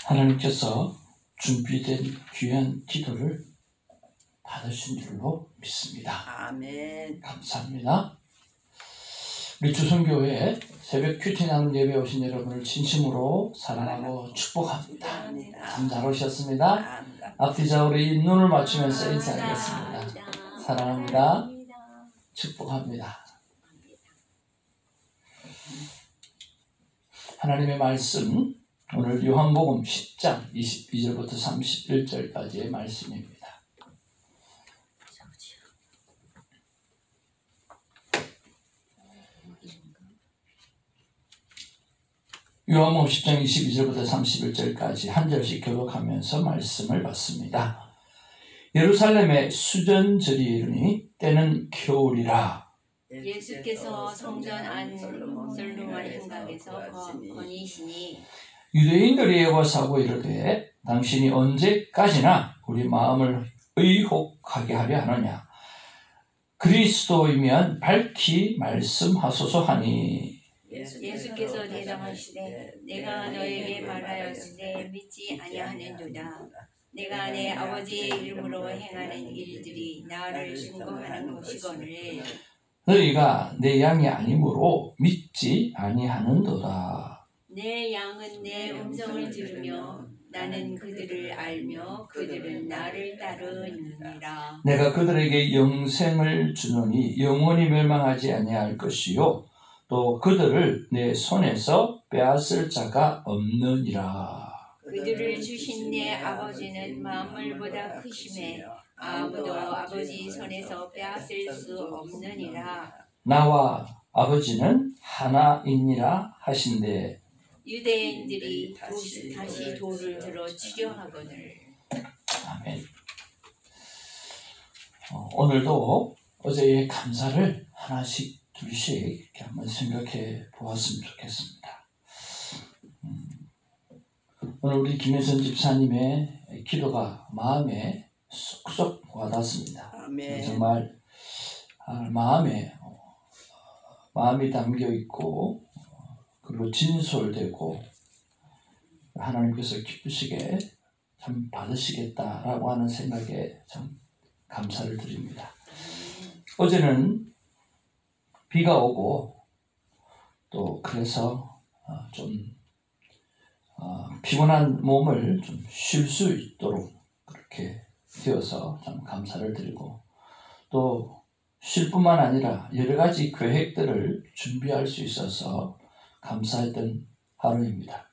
하나님께서 준비된 귀한 기도를 받으신 줄로 믿습니다. 아멘. 감사합니다. 우리 주성교회 새벽 큐티 나눔 예배 오신 여러분을 진심으로 사랑하고 축복합니다. 참 잘 오셨습니다. 앞뒤자 우리 눈을 맞추면서 인사하겠습니다. 사랑합니다. 축복합니다. 하나님의 말씀, 오늘 요한복음 10장 22절부터 31절까지의 말씀입니다. 요한복음 10장 22절부터 31절까지 한 절씩 교독하면서 말씀을 받습니다. 예루살렘에 수전절이 이르니 때는 겨울이라. 예수께서 성전 안 솔로몬 행각에서 거니시니 유대인들이 애워싸고 이르되 당신이 언제까지나 우리 마음을 의혹하게 하려 하느냐. 그리스도이면 밝히 말씀하소서 하니 예수께서 대답하시되 내가 너에게 말하였으되 믿지 아니하는도다. 내가 내 아버지의 이름으로 행하는 일들이 나를 증거하는 것이거늘 너희가 내 양이 아니므로 믿지 아니하는도다. 내 양은 내 음성을 들으며 나는 그들을 알며 그들은 나를 따르느니라. 내가 그들에게 영생을 주노니 영원히 멸망하지 아니할 것이요 또 그들을 내 손에서 빼앗을 자가 없느니라. 그들을 주신 내 아버지는 만물보다 크심에 아무도 아버지 손에서 빼앗을 수 없느니라. 나와 아버지는 하나이니라 하신대. 유대인들이 다시 돌을 들어 치려하거늘. 아멘. 오늘도 어제의 감사를 하나씩 둘씩 이렇게 한번 생각해 보았으면 좋겠습니다. 오늘 우리 김혜선 집사님의 기도가 마음에 쏙쏙 와닿습니다. 아멘. 정말 마음이 담겨 있고 그리고 진솔되고 하나님께서 기쁘시게 참 받으시겠다라고 하는 생각에 참 감사를 드립니다. 어제는 비가 오고 또 그래서 좀 피곤한 몸을 좀 쉴 수 있도록 그렇게 되어서 참 감사를 드리고 또 쉴 뿐만 아니라 여러 가지 계획들을 준비할 수 있어서 감사했던 하루입니다.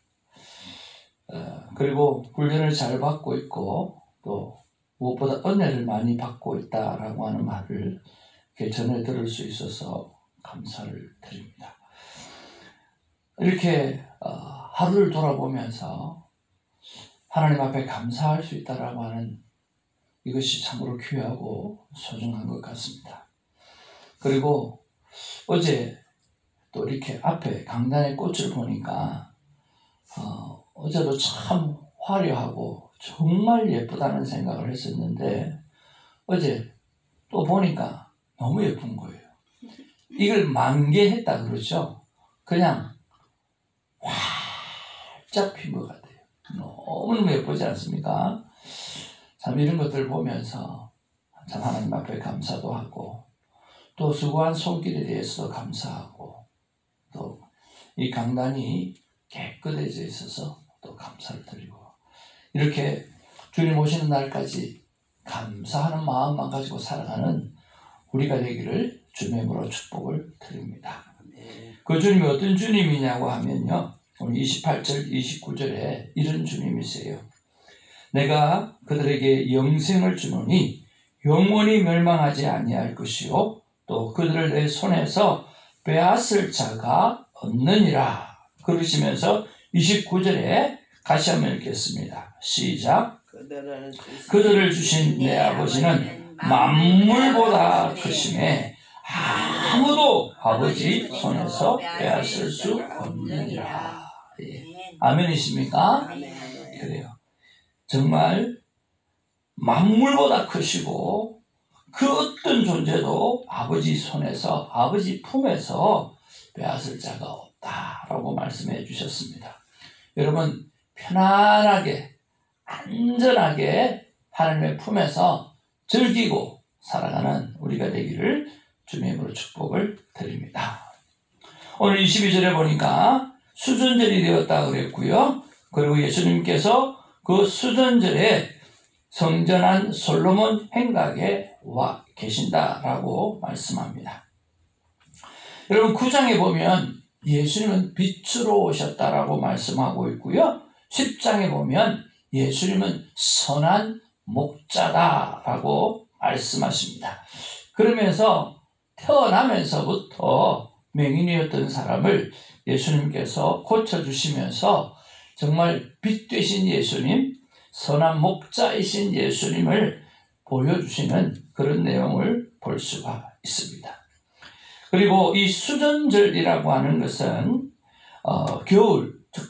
그리고 훈련을 잘 받고 있고 또 무엇보다 은혜를 많이 받고 있다라고 하는 말을 이렇게 전해 들을 수 있어서 감사를 드립니다. 이렇게 하루를 돌아보면서 하나님 앞에 감사할 수 있다라고 하는 이것이 참으로 귀하고 소중한 것 같습니다. 그리고 어제 또 이렇게 앞에 강단의 꽃을 보니까 어제도 참 화려하고 정말 예쁘다는 생각을 했었는데 어제 또 보니까 너무 예쁜 거예요. 이걸 만개했다 그러죠. 그냥 활짝 핀 것 같아요. 너무너무 예쁘지 않습니까? 참 이런 것들을 보면서 참 하나님 앞에 감사도 하고 또 수고한 손길에 대해서도 감사하고 또 이 강단이 깨끗해져 있어서 또 감사를 드리고 이렇게 주님 오시는 날까지 감사하는 마음만 가지고 살아가는 우리가 되기를 주님으로 축복을 드립니다. 그 주님이 어떤 주님이냐고 하면요, 오늘 28절 29절에 이런 주님이세요. 내가 그들에게 영생을 주노니 영원히 멸망하지 아니할 것이요 또 그들을 내 손에서 빼앗을 자가 없느니라. 그러시면서 29절에 다시 한번 읽겠습니다. 시작. 그들을 주신 내 아버지는 만물보다 크심에 아무도 아버지 손에서 빼앗을 수 없느니라. 예. 아멘이십니까? 그래요. 정말 만물보다 크시고 그 어떤 존재도 아버지 손에서 아버지 품에서 빼앗을 자가 없다라고 말씀해 주셨습니다. 여러분 편안하게 안전하게 하나님의 품에서 즐기고 살아가는 우리가 되기를 주님의 이름으로 축복을 드립니다. 오늘 22절에 보니까 수전절이 되었다 그랬고요. 그리고 예수님께서 그 수전절에 성전한 솔로몬 행각에 와 계신다라고 말씀합니다. 여러분 9장에 보면 예수님은 빛으로 오셨다라고 말씀하고 있고요. 10장에 보면 예수님은 선한 목자다라고 말씀하십니다. 그러면서 태어나면서부터 맹인이었던 사람을 예수님께서 고쳐주시면서 정말 빛 되신 예수님, 선한 목자이신 예수님을 보여주시는 그런 내용을 볼 수가 있습니다. 그리고 이 수전절이라고 하는 것은 겨울, 즉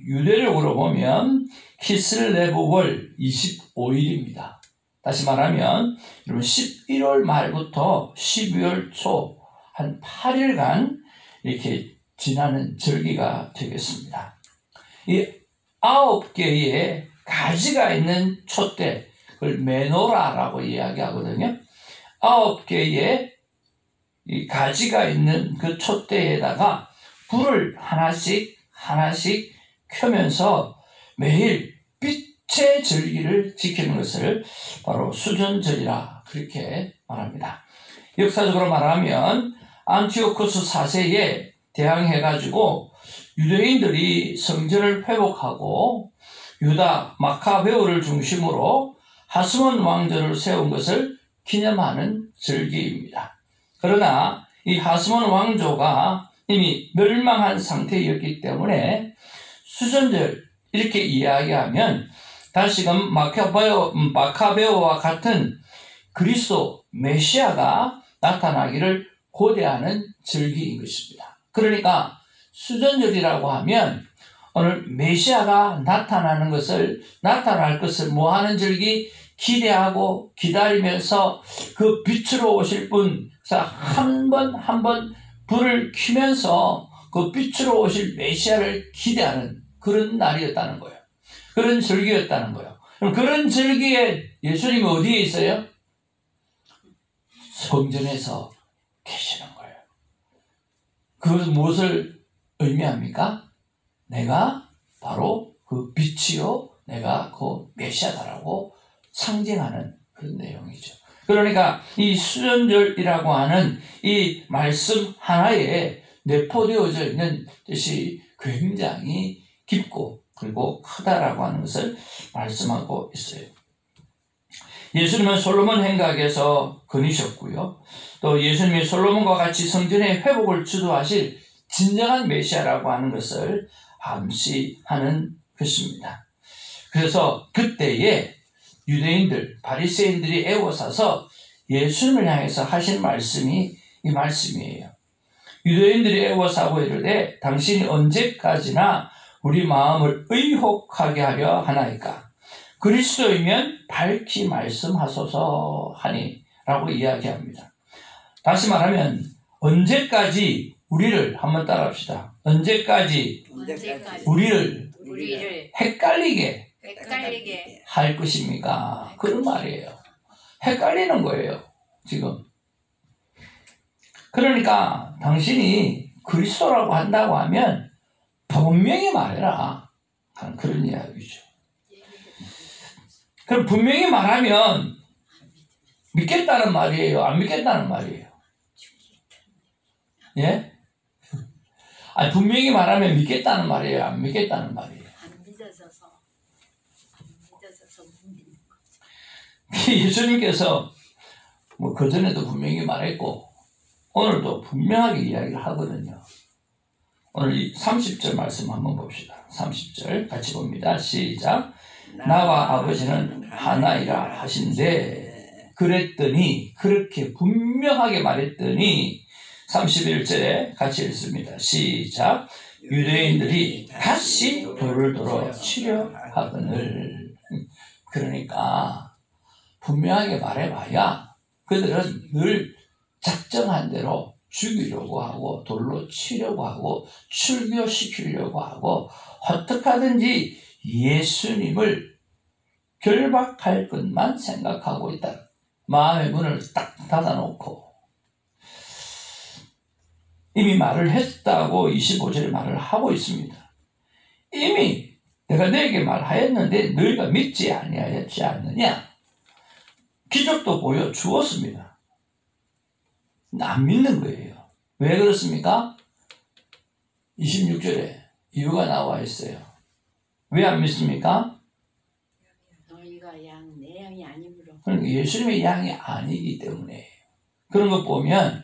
유대력으로 보면 키슬레브월 25일입니다. 다시 말하면 여러분 11월 말부터 12월 초 한 8일간 이렇게 지나는 절기가 되겠습니다. 이 9개의 가지가 있는 촛대, 그걸 메노라라고 이야기하거든요. 9개의 이 가지가 있는 그 촛대에다가 불을 하나씩 켜면서 매일 빛의 절기를 지키는 것을 바로 수전절이라 그렇게 말합니다. 역사적으로 말하면 안티오코스 4세에 대항해가지고 유대인들이 성전을 회복하고 유다 마카베오를 중심으로 하스몬 왕조를 세운 것을 기념하는 절기입니다. 그러나 이 하스몬 왕조가 이미 멸망한 상태였기 때문에 수전절 이렇게 이야기하면 다시금 마카베오와 같은 그리스도 메시아가 나타나기를 고대하는 절기인 것입니다. 그러니까 수전절이라고 하면 오늘 메시아가 나타날 것을 뭐하는 절기? 기대하고 기다리면서 그 빛으로 오실 분, 한 번 불을 켜면서 그 빛으로 오실 메시아를 기대하는 그런 날이었다는 거예요. 그런 절기였다는 거예요. 그럼 그런 절기에 예수님이 어디에 있어요? 성전에서 계시는 거예요. 그것은 무엇을 의미합니까? 내가 바로 그 빛이요, 내가 그 메시아다라고 상징하는 그런 내용이죠. 그러니까 이 수전절이라고 하는 이 말씀 하나에 내포되어져 있는 뜻이 굉장히 깊고 그리고 크다라고 하는 것을 말씀하고 있어요. 예수님은 솔로몬 행각에서 거니셨고요. 또 예수님이 솔로몬과 같이 성전의 회복을 주도하실 진정한 메시아라고 하는 것을 암시하는 것입니다. 그래서 그때에 유대인들, 바리새인들이 애워싸서 예수님을 향해서 하신 말씀이 이 말씀이에요. 유대인들이 애워싸고 이르되 당신이 언제까지나 우리 마음을 의혹하게 하려 하나이까? 그리스도이면 밝히 말씀하소서 하니 라고 이야기합니다. 다시 말하면 언제까지 우리를 한번 따라합시다. 언제까지 우리를 헷갈리게 할 것입니까? 그런 말이에요. 헷갈리는 거예요. 지금. 그러니까 당신이 그리스도라고 한다고 하면 분명히 말해라 하는 그런 이야기죠. 그럼 분명히 말하면 믿겠다는 말이에요? 안 믿겠다는 말이에요? 예? 아니, 분명히 말하면 믿겠다는 말이에요? 안 믿겠다는 말이에요? 안 믿어져서 못 믿는 거죠. 예수님께서 뭐 그전에도 분명히 말했고 오늘도 분명하게 이야기를 하거든요. 오늘 이 30절 말씀 한번 봅시다. 30절 같이 봅니다. 시작. 나와 아버지는 하나이라 하신대 그랬더니, 그렇게 분명하게 말했더니 31절에 같이 읽습니다. 시작. 유대인들이 다시 돌을 돌어 치려 하거늘. 그러니까 분명하게 말해봐야 그들은 늘 작정한 대로 죽이려고 하고 돌로 치려고 하고 출교시키려고 하고 어떻게 하든지 예수님을 결박할 것만 생각하고 있다. 마음의 문을 딱 닫아놓고 이미 말을 했다고 25절에 말을 하고 있습니다. 이미 내가 너에게 말하였는데 너희가 믿지 아니하였지 않느냐. 기적도 보여주었습니다. 안 믿는 거예요. 왜 그렇습니까? 26절에 이유가 나와 있어요. 왜 안 믿습니까? 너희가 내 양이 아니므로. 그러니까 예수님의 양이 아니기 때문에. 그런 거 보면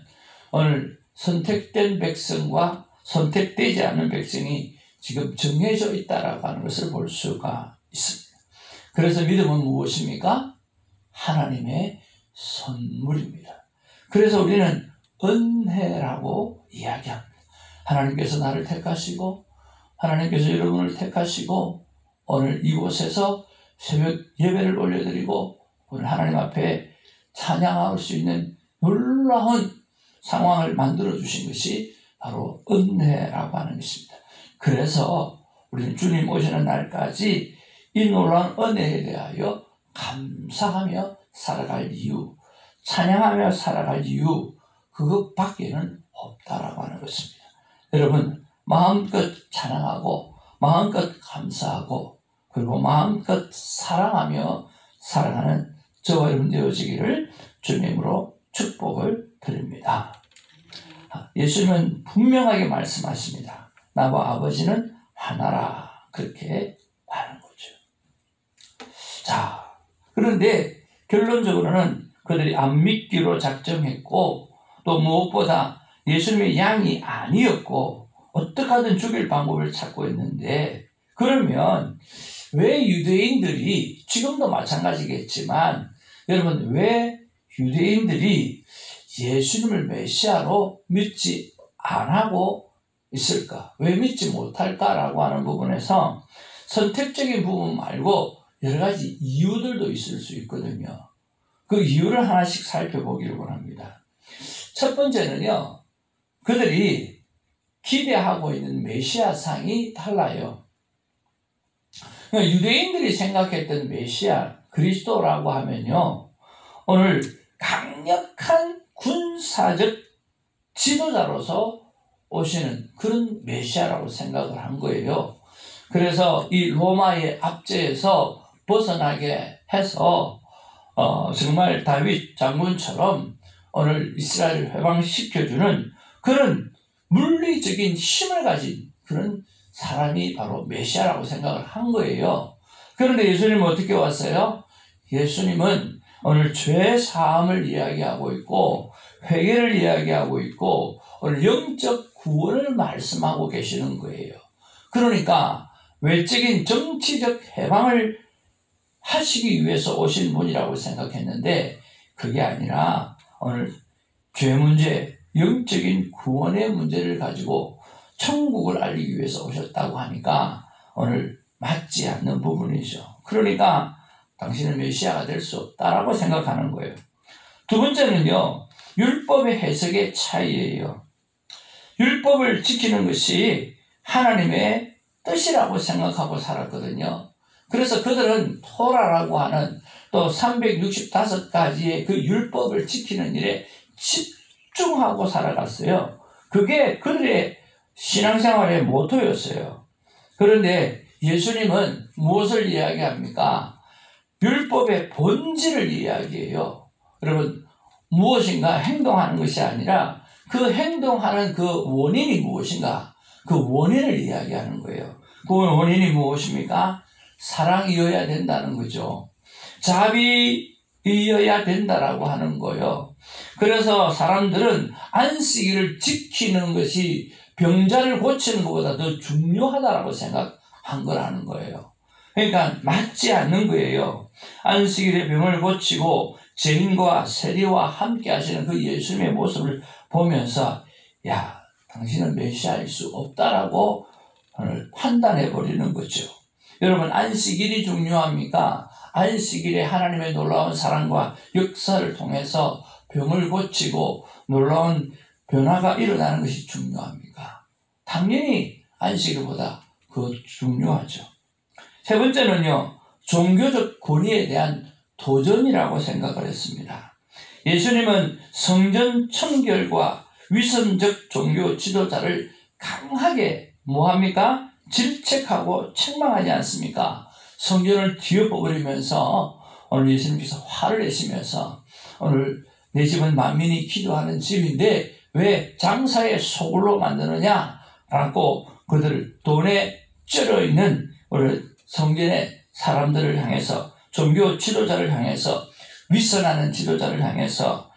오늘 선택된 백성과 선택되지 않은 백성이 지금 정해져 있다라고 하는 것을 볼 수가 있습니다. 그래서 믿음은 무엇입니까? 하나님의 선물입니다. 그래서 우리는 은혜라고 이야기합니다. 하나님께서 나를 택하시고 하나님께서 여러분을 택하시고 오늘 이곳에서 새벽 예배를 올려드리고 오늘 하나님 앞에 찬양할 수 있는 놀라운 상황을 만들어주신 것이 바로 은혜라고 하는 것입니다. 그래서 우리는 주님 오시는 날까지 이 놀라운 은혜에 대하여 감사하며 살아갈 이유, 찬양하며 살아갈 이유, 그것밖에는 없다라고 하는 것입니다. 여러분, 마음껏 찬양하고 마음껏 감사하고 그리고 마음껏 사랑하며 살아가는 저와 여러분 되어지기를 주님으로 축복을 드립니다. 예수님은 분명하게 말씀하십니다. 나와 아버지는 하나라. 그렇게 말하는 거죠. 자, 그런데 결론적으로는 그들이 안 믿기로 작정했고 또 무엇보다 예수님의 양이 아니었고 어떻게 하든 죽일 방법을 찾고 있는데 그러면 왜 유대인들이 지금도 마찬가지겠지만 여러분 왜 유대인들이 예수님을 메시아로 믿지 않고 있을까? 왜 믿지 못할까라고 하는 부분에서 선택적인 부분 말고 여러 가지 이유들도 있을 수 있거든요. 그 이유를 하나씩 살펴보기를 원합니다. 첫 번째는요. 그들이 기대하고 있는 메시아상이 달라요. 유대인들이 생각했던 메시아 그리스도라고 하면요. 오늘 강력한 군사적 지도자로서 오시는 그런 메시아라고 생각을 한 거예요. 그래서 이 로마의 압제에서 벗어나게 해서 정말 다윗 장군처럼 오늘 이스라엘을 회방시켜주는 그런 물리적인 힘을 가진 그런 사람이 바로 메시아라고 생각을 한 거예요. 그런데 예수님은 어떻게 왔어요? 예수님은 오늘 죄 사함을 이야기하고 있고 회개를 이야기하고 있고 오늘 영적 구원을 말씀하고 계시는 거예요. 그러니까 외적인 정치적 해방을 하시기 위해서 오신 분이라고 생각했는데 그게 아니라 오늘 죄 문제, 영적인 구원의 문제를 가지고 천국을 알리기 위해서 오셨다고 하니까 오늘 맞지 않는 부분이죠. 그러니까 당신은 메시아가 될 수 없다라고 생각하는 거예요. 두 번째는요. 율법의 해석의 차이예요. 율법을 지키는 것이 하나님의 뜻이라고 생각하고 살았거든요. 그래서 그들은 토라라고 하는 또 365가지의 그 율법을 지키는 일에 집중하고 살아갔어요. 그게 그들의 신앙생활의 모토였어요. 그런데 예수님은 무엇을 이야기합니까? 율법의 본질을 이야기해요. 여러분 무엇인가 행동하는 것이 아니라 그 행동하는 그 원인이 무엇인가? 그 원인을 이야기하는 거예요. 그 원인이 무엇입니까? 사랑이어야 된다는 거죠. 자비이어야 된다라고 하는 거예요. 그래서 사람들은 안식일을 지키는 것이 병자를 고치는 것보다 더 중요하다라고 생각한 거라는 거예요. 그러니까 맞지 않는 거예요. 안식일에 병을 고치고 죄인과 세리와 함께 하시는 그 예수님의 모습을 보면서 야, 당신은 메시아일 수 없다라고 판단해 버리는 거죠. 여러분 안식일이 중요합니까? 안식일에 하나님의 놀라운 사랑과 역사를 통해서 병을 고치고 놀라운 변화가 일어나는 것이 중요합니까? 당연히 안식일보다 그 중요하죠. 세 번째는요, 종교적 권위에 대한 도전이라고 생각을 했습니다. 예수님은 성전 청결과 위선적 종교 지도자를 강하게 뭐합니까? 질책하고 책망하지 않습니까? 성전을 뒤엎어버리면서 오늘 예수님께서 화를 내시면서 오늘 내 집은 만민이 기도하는 집인데 왜 장사의 소굴로 만드느냐? 라고 그들을 돈에 쩔어있는 우리 성전의 사람들을 향해서, 종교 지도자를 향해서, 윗선하는 지도자를 향해서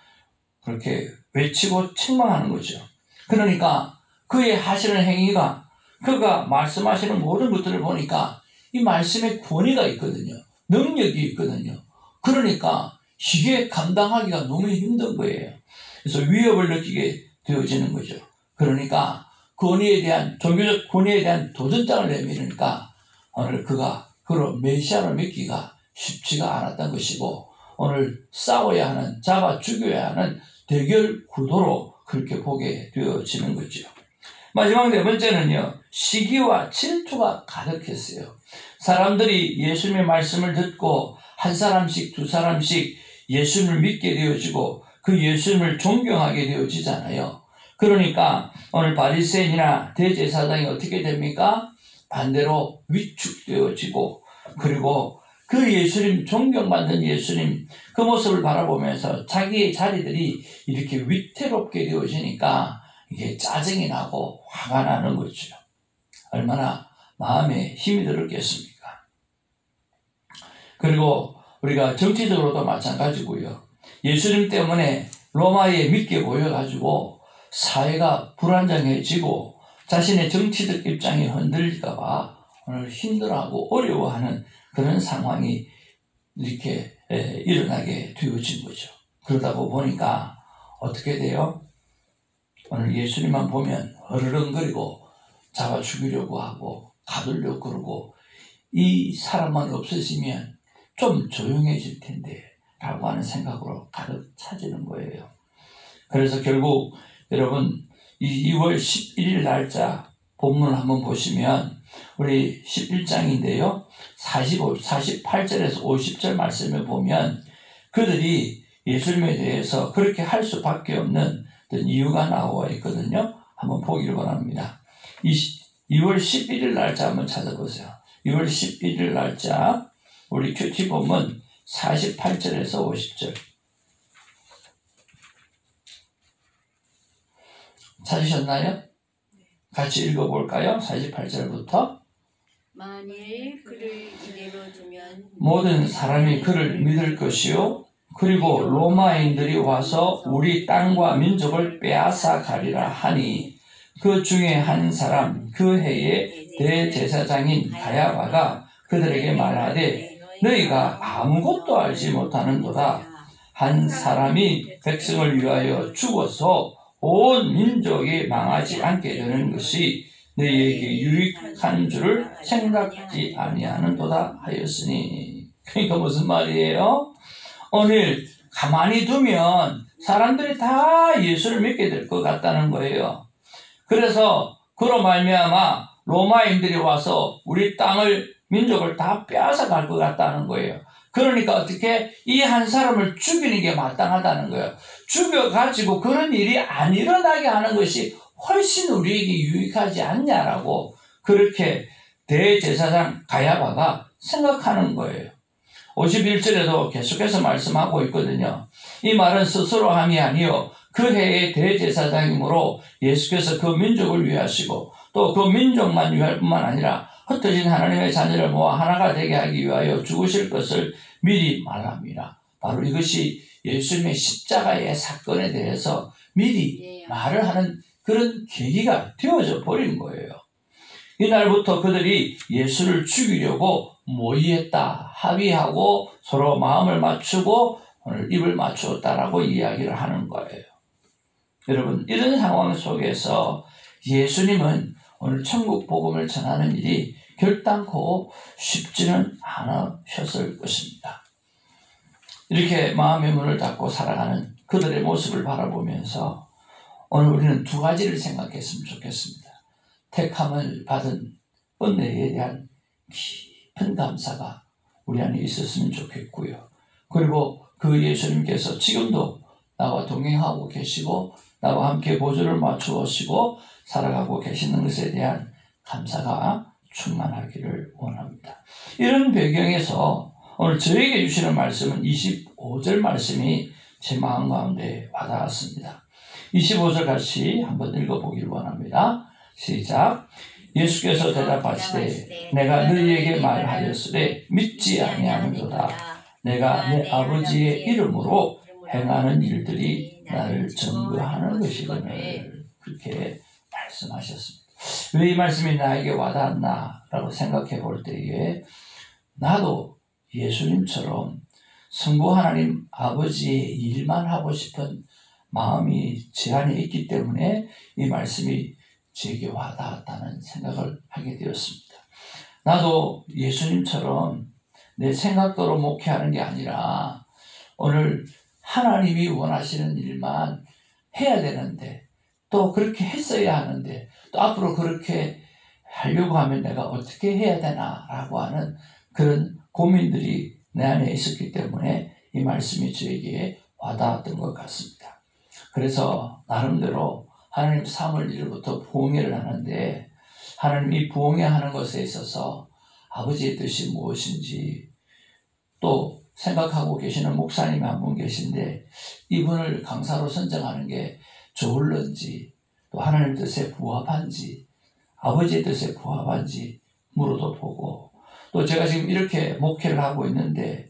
그렇게 외치고 책망하는 거죠. 그러니까 그의 하시는 행위가, 그가 말씀하시는 모든 것들을 보니까 이 말씀에 권위가 있거든요. 능력이 있거든요. 그러니까 이게 감당하기가 너무 힘든 거예요. 그래서 위협을 느끼게 되어지는 거죠. 그러니까 권위에 대한, 종교적 권위에 대한 도전장을 내밀으니까 오늘 그가 그로 메시아를 믿기가 쉽지가 않았던 것이고, 오늘 싸워야 하는, 잡아 죽여야 하는 대결 구도로 그렇게 보게 되어지는 거죠. 마지막 네 번째는요, 시기와 질투가 가득했어요. 사람들이 예수님의 말씀을 듣고 한 사람씩 두 사람씩 예수님을 믿게 되어지고 그 예수님을 존경하게 되어지잖아요. 그러니까 오늘 바리새인이나 대제사장이 어떻게 됩니까? 반대로 위축되어지고, 그리고 그 예수님, 존경받는 예수님, 그 모습을 바라보면서 자기의 자리들이 이렇게 위태롭게 되어지니까 이게 짜증이 나고 화가 나는 거죠. 얼마나 마음에 힘이 들었겠습니까? 그리고 우리가 정치적으로도 마찬가지고요. 예수님 때문에 로마에 믿게 보여가지고 사회가 불안정해지고 자신의 정치적 입장이 흔들릴까 봐 오늘 힘들어하고 어려워하는 그런 상황이 이렇게 일어나게 되어진 거죠. 그러다고 보니까 어떻게 돼요? 오늘 예수님만 보면 어르렁거리고 잡아 죽이려고 하고 가두려고 그러고, 이 사람만 없어지면 좀 조용해질 텐데 라고 하는 생각으로 가득 차지는 거예요. 그래서 결국 여러분 이 2월 11일 날짜 본문을 한번 보시면 우리 11장인데요. 48절에서 50절 말씀을 보면 그들이 예수님에 대해서 그렇게 할 수밖에 없는 이유가 나와 있거든요. 한번 보기를 바랍니다. 2월 11일 날짜 한번 찾아보세요. 2월 11일 날짜 우리 큐티 본문 48절에서 50절 찾으셨나요? 같이 읽어볼까요? 48절부터. 만일 그를 이대로 두면 모든 사람이 그를 믿을 것이요, 그리고 로마인들이 와서 우리 땅과 민족을 빼앗아 가리라 하니, 그 중에 한 사람 그 해에 대제사장인 가야바가 그들에게 말하되 너희가 아무것도 알지 못하는도다. 한 사람이 백성을 위하여 죽어서 온 민족이 망하지 않게 되는 것이 너희에게 유익한 줄을 생각지 아니하는도다 하였으니. 그러니까 무슨 말이에요? 오늘 가만히 두면 사람들이 다 예수를 믿게 될 것 같다는 거예요. 그래서 그로 말미암아 로마인들이 와서 우리 땅을, 민족을 다 빼앗아 갈 것 같다는 거예요. 그러니까 어떻게 이 한 사람을 죽이는 게 마땅하다는 거예요. 죽여가지고 그런 일이 안 일어나게 하는 것이 훨씬 우리에게 유익하지 않냐라고 그렇게 대제사장 가야바가 생각하는 거예요. 51절에도 계속해서 말씀하고 있거든요. 이 말은 스스로 함이 아니요 그 해의 대제사장이므로 예수께서 그 민족을 위하시고 또 그 민족만 위할 뿐만 아니라 흩어진 하나님의 자녀를 모아 하나가 되게 하기 위하여 죽으실 것을 미리 말합니다. 바로 이것이 예수님의 십자가의 사건에 대해서 미리 말을 하는 그런 계기가 되어져 버린 거예요. 이날부터 그들이 예수를 죽이려고 모의했다, 합의하고 서로 마음을 맞추고 오늘 입을 맞추었다라고 이야기를 하는 거예요. 여러분, 이런 상황 속에서 예수님은 오늘 천국 복음을 전하는 일이 결단코 쉽지는 않으셨을 것입니다. 이렇게 마음의 문을 닫고 살아가는 그들의 모습을 바라보면서 오늘 우리는 두 가지를 생각했으면 좋겠습니다. 택함을 받은 은혜에 대한 깊은 감사가 우리 안에 있었으면 좋겠고요. 그리고 그 예수님께서 지금도 나와 동행하고 계시고 나와 함께 보조를 맞추시고 살아가고 계시는 것에 대한 감사가 충만하기를 원합니다. 이런 배경에서 오늘 저에게 주시는 말씀은 25절 말씀이 제 마음 가운데 와닿았습니다. 25절 같이 한번 읽어보기를 원합니다. 시작. 예수께서 대답하시되 내가 너희에게 말하였으되 믿지 아니하는도다. 내가 내 아버지의 이름으로 행하는 일들이 나를 증거하는 것이거늘. 그렇게 말씀하셨습니다. 왜 이 말씀이 나에게 와닿았나 라고 생각해 볼 때에 나도 예수님처럼 성부 하나님 아버지의 일만 하고 싶은 마음이 제 안에 있기 때문에 이 말씀이 제게 와닿았다는 생각을 하게 되었습니다. 나도 예수님처럼 내 생각대로 목회하는 게 아니라 오늘 하나님이 원하시는 일만 해야 되는데 또 그렇게 했어야 하는데 또 앞으로 그렇게 하려고 하면 내가 어떻게 해야 되나라고 하는 그런 고민들이 내 안에 있었기 때문에 이 말씀이 저에게 와닿았던 것 같습니다. 그래서 나름대로 하나님 3월 1일부터 부흥회를 하는데 하나님이 부흥회하는 것에 있어서 아버지의 뜻이 무엇인지 또 생각하고 계시는 목사님이 한 분 계신데 이분을 강사로 선정하는 게 좋을런지 또 하나님 뜻에 부합한지 아버지의 뜻에 부합한지 물어도 보고 또 제가 지금 이렇게 목회를 하고 있는데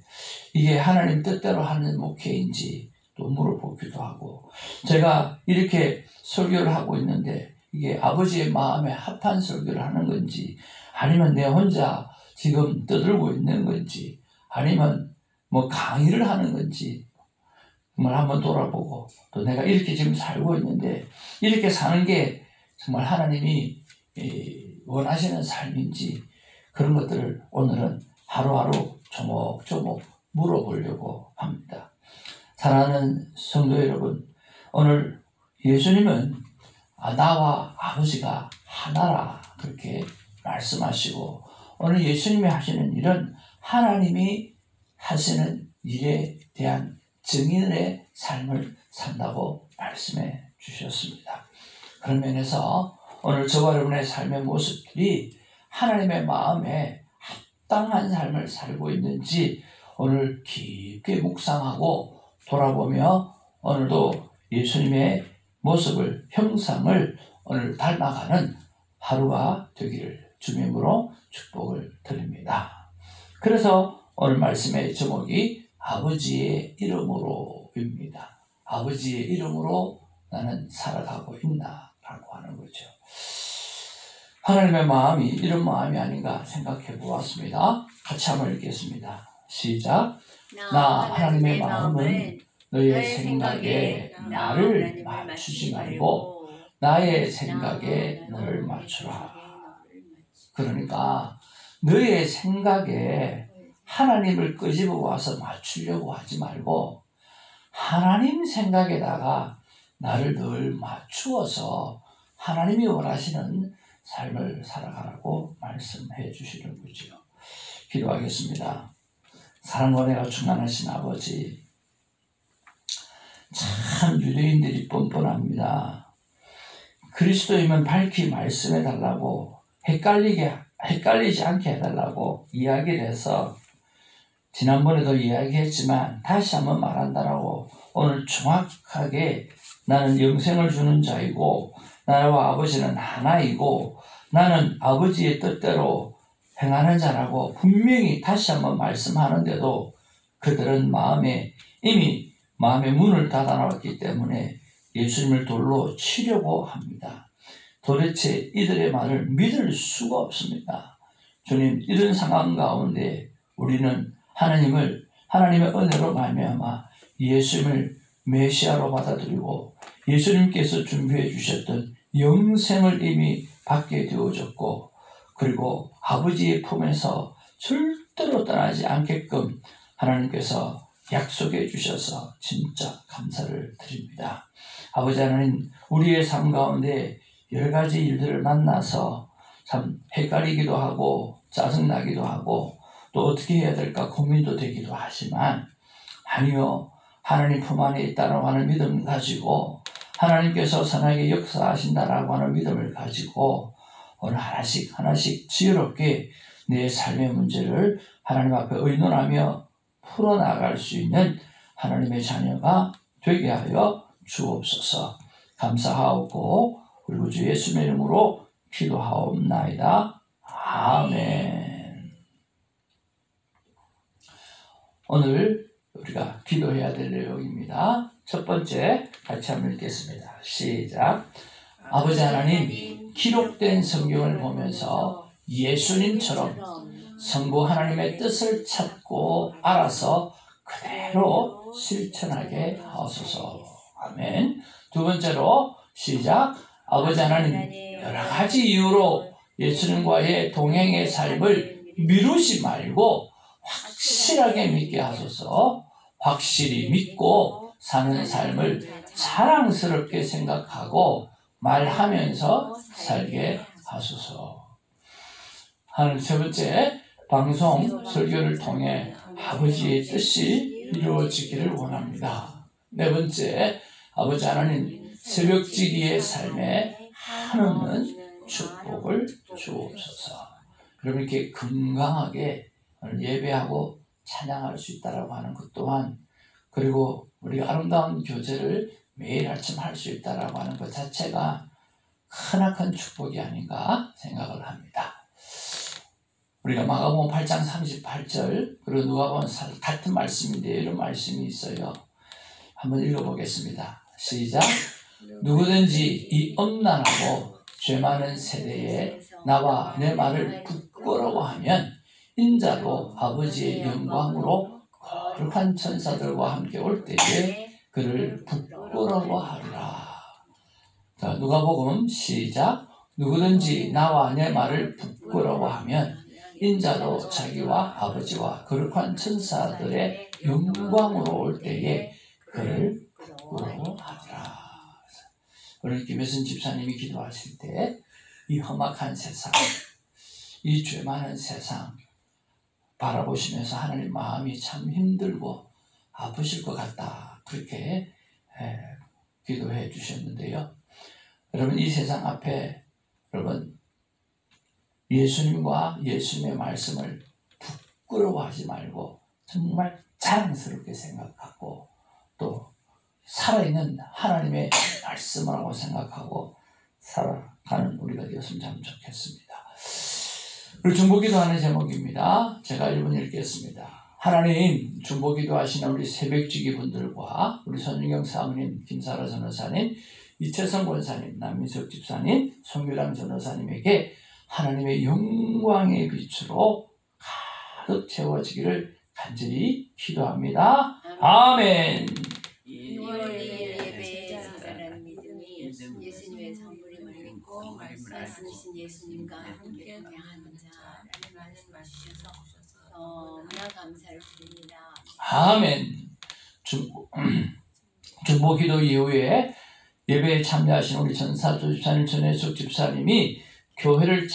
이게 하나님 뜻대로 하는 목회인지 또 물어보기도 하고 제가 이렇게 설교를 하고 있는데 이게 아버지의 마음에 합한 설교를 하는 건지 아니면 내 혼자 지금 떠들고 있는 건지 아니면 뭐 강의를 하는 건지 정말 한번 돌아보고 또 내가 이렇게 지금 살고 있는데 이렇게 사는 게 정말 하나님이 원하시는 삶인지 그런 것들을 오늘은 하루하루 조목조목 물어보려고 합니다. 사랑하는 성도 여러분, 오늘 예수님은 나와 아버지가 하나라 그렇게 말씀하시고 오늘 예수님이 하시는 일은 하나님이 하시는 일에 대한 증인의 삶을 산다고 말씀해 주셨습니다. 그런 면에서 오늘 저와 여러분의 삶의 모습들이 하나님의 마음에 합당한 삶을 살고 있는지 오늘 깊게 묵상하고 돌아보며 오늘도 예수님의 모습을 형상을 오늘 닮아가는 하루가 되기를 주님으로 축복을 드립니다. 그래서 오늘 말씀의 제목이 아버지의 이름으로입니다. 아버지의 이름으로 나는 살아가고 있나 라고 하는 거죠. 하나님의 마음이 이런 마음이 아닌가 생각해 보았습니다. 같이 한번 읽겠습니다. 시작. 나 하나님의 마음은 너의 생각에 나를 맞추지 말고 나의 생각에 너를 맞추라. 그러니까 너의 생각에 하나님을 끄집어 와서 맞추려고 하지 말고 하나님 생각에다가 나를 늘 맞추어서 하나님이 원하시는 삶을 살아가라고 말씀해 주시는 거죠. 기도하겠습니다. 사랑과 은혜가 충만하신 아버지, 참 유대인들이 뻔뻔합니다. 그리스도이면 밝히 말씀해 달라고 헷갈리지 않게 해달라고 이야기를 해서 지난번에도 이야기했지만 다시 한번 말한다라고 오늘 정확하게 나는 영생을 주는 자이고 나와 아버지는 하나이고 나는 아버지의 뜻대로 행하는 자라고 분명히 다시 한번 말씀하는데도 그들은 이미 마음의 문을 닫아놓았기 때문에 예수님을 돌로 치려고 합니다. 도대체 이들의 말을 믿을 수가 없습니다. 주님, 이런 상황 가운데 우리는 하나님의 은혜로 말미암아 예수님을 메시아로 받아들이고 예수님께서 준비해 주셨던 영생을 이미 받게 되어졌고 그리고 아버지의 품에서 절대로 떠나지 않게끔 하나님께서 약속해 주셔서 진짜 감사를 드립니다. 아버지 하나님, 우리의 삶 가운데 여러 가지 일들을 만나서 참 헷갈리기도 하고 짜증나기도 하고 또 어떻게 해야 될까 고민도 되기도 하지만 아니요, 하나님 품 안에 있다라고 하는 믿음을 가지고 하나님께서 선하게 역사하신다라고 하는 믿음을 가지고 오늘 하나씩 지혜롭게 내 삶의 문제를 하나님 앞에 의논하며 풀어나갈 수 있는 하나님의 자녀가 되게 하여 주옵소서. 감사하옵고 우리 구주 예수의 이름으로 기도하옵나이다. 아멘. 오늘 우리가 기도해야 될 내용입니다. 첫 번째 같이 한번 읽겠습니다. 시작. 아버지 하나님, 기록된 성경을 보면서 예수님처럼 성부 하나님의 뜻을 찾고 알아서 그대로 실천하게 하소서. 아멘. 두 번째로 시작. 아버지 하나님, 여러 가지 이유로 예수님과의 동행의 삶을 미루지 말고 확실하게 믿게 하소서. 확실히 믿고 사는 삶을 자랑스럽게 생각하고 말하면서 살게 하소서. 하는 세 번째, 방송 설교를 통해 아버지의 뜻이 이루어지기를 원합니다. 네 번째, 아버지 하나님, 새벽지기의 삶에 한없는 축복을 주옵소서. 그럼 이렇게 건강하게 예배하고 찬양할 수 있다라고 하는 것 또한, 그리고 우리가 아름다운 교제를 매일 아침 할 수 있다라고 하는 것 자체가 크나큰 축복이 아닌가 생각을 합니다. 우리가 마가복음 8장 38절 그리고 누가복음 같은 말씀인데 이런 말씀이 있어요. 한번 읽어보겠습니다. 시작. 누구든지 이 엄난하고 죄 많은 세대에 나와 내 말을 부끄러워하면 인자도 아버지의 영광으로 거룩한 천사들과 함께 올 때에 그를 부끄러워하리라. 자, 누가복음 시작. 누구든지 나와 내 말을 부끄러워하면 인자도 자기와 아버지와 거룩한 천사들의 영광으로 올 때에 그를 부끄러워하리라. 우리 김혜선 집사님이 기도하실 때 이 험악한 세상, 이 죄 많은 세상 바라보시면서 하나님 마음이 참 힘들고 아프실 것 같다, 그렇게 기도해 주셨는데요. 여러분, 이 세상 앞에 여러분 예수님과 예수님의 말씀을 부끄러워하지 말고 정말 자랑스럽게 생각하고 또 살아있는 하나님의 말씀이라고 생각하고 살아가는 우리가 되었으면 참 좋겠습니다. 우리 중보기도하는 제목입니다. 제가 1분 읽겠습니다. 하나님, 중보기도하시는 우리 새벽지기 분들과 우리 손윤경 사모님, 김사라 전호사님, 이채성 권사님, 남민석 집사님, 송유랑 전호사님에게 하나님의 영광의 빛으로 가득 채워지기를 간절히 기도합니다. 아멘. 2월 예배에 자잘한 믿음이 예수님의 성부림을 믿고 말씀이신 예수님과 함께 동행하는 자라는 말씀하셔서 너무나 감사를 드립니다. 아멘. 중보기도 이후에 예배에 참여하신 우리 전사조 집사님, 전혜숙 집사님이 교회를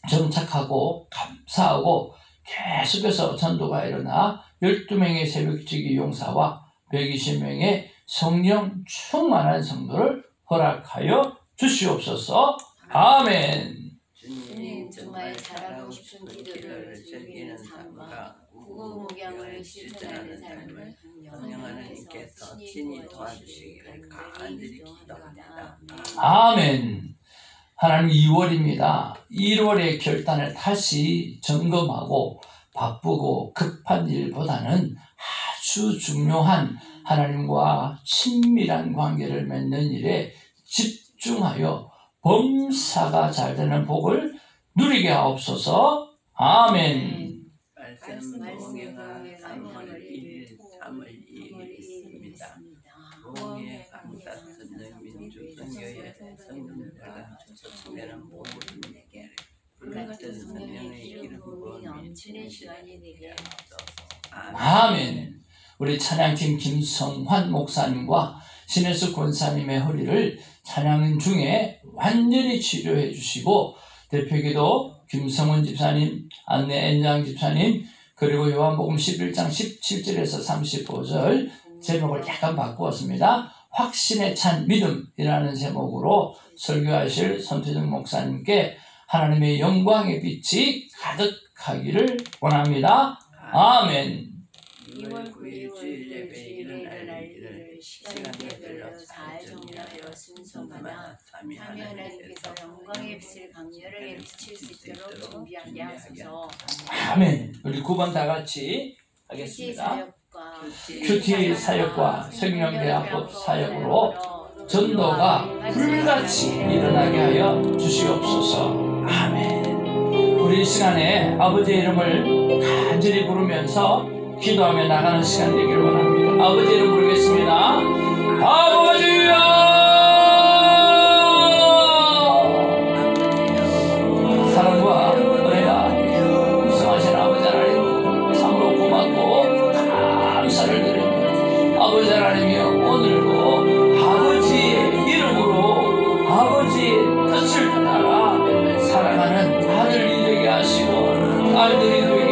정착하고 감사하고 계속해서 전도가 일어나 12명의 새벽지기 용사와 120명의 성령 충만한 성도를 허락하여 주시옵소서. 아멘. 주님, 정말 잘하고 싶은 기도를 즐기는 삶과 구구목양을 실천하는 삶을 하나님께서 친히 도와주시기를 간절히 기도합니다. 아멘. 하나님, 2월입니다. 1월의 결단을 다시 점검하고 바쁘고 급한 일보다는 아주 중요한 하나님과 친밀한 관계를 맺는 일에 집중하여 범사가 잘 되는 복을 누리게 하옵소서. 아멘. 말씀 봉해가 3월 1일, 3월 2일 있습니다. 봉해 감사 듣는 민주성교회 성도들과 초청되는 모든 분에게 불같은 성령의 기름 부음이 넘치는 시간이 되게 하옵소서. 아멘. 우리 찬양팀 김성환 목사님과 신혜숙 권사님의 허리를 찬양 중에 완전히 치료해 주시고 대표기도 김성훈 집사님, 안내 엔장 집사님, 그리고 요한복음 11장 17절에서 35절 제목을 약간 바꾸었습니다. 확신에 찬 믿음이라는 제목으로 설교하실 손태정 목사님께 하나님의 영광의 빛이 가득하기를 원합니다. 아멘. 2월 9일 주일에 일어날 일을 시간별로 잘 정리하여 순서마다 참여 하나님께서 영광의 빛을 강렬하게 비칠 수 있도록 준비하게 하소서. 아멘. 우리 9번 다 같이 하겠습니다. 큐티 사역과 생명대학법 사역으로 전도가 불같이 일어나게 하여 주시옵소서. 아멘. 우리 이 시간에 아버지의 이름을 간절히 부르면서 기도하며 나가는 시간 되기를 원합니다. 아버지 이름 부르겠습니다. 아버지여, 사랑과 은혜가 무성하신 아버지 하나님 참으로 고맙고 감사를 드립니다. 아버지 하나님이여, 오늘도 아버지의 이름으로 아버지의 뜻을 따라 살아가는 아들이 되게 하시고 딸들이 되게